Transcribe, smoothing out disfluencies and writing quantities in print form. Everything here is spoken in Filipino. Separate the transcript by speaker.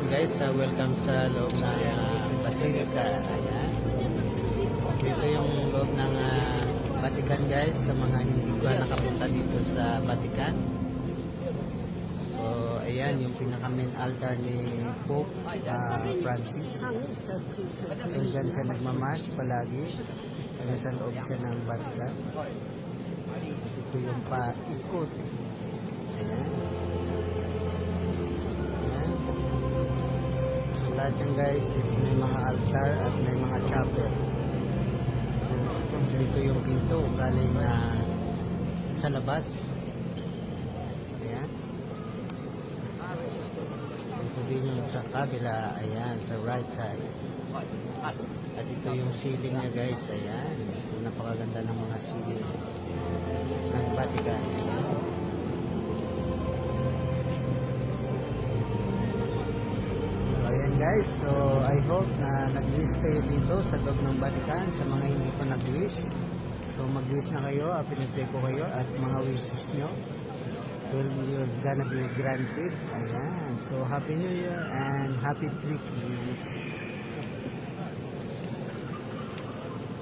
Speaker 1: guys, welcome sa loob ng Basilica. Ayan. Dito yung loob ng Vatican guys, sa mga hindi pa nakapunta dito sa Vatican. So, ayan yung pinaka-main altar ni Pope Francis. So, dyan siya nagmamash palagi. Kaya sa loob siya ng Vatican. Ito yung paikot. Ayan. Lahat yan guys is may mga altar at may mga chapel. So ito yung pinto galing sa labas. Ayan. Ito din yung sa kabila. Ayan, sa right side. At ito yung ceiling niya guys. Ayan. So napakaganda ng mga ceiling ng Vatican. Ayan guys, so I hope na nag-wish kayo dito sa loob ng Vatican. Sa mga hindi pa nag-wish, so mag-wish na kayo, pinipray ko kayo at mga wishes nyo will gonna be granted. Ayan, so Happy New Year and Happy 3 Keys.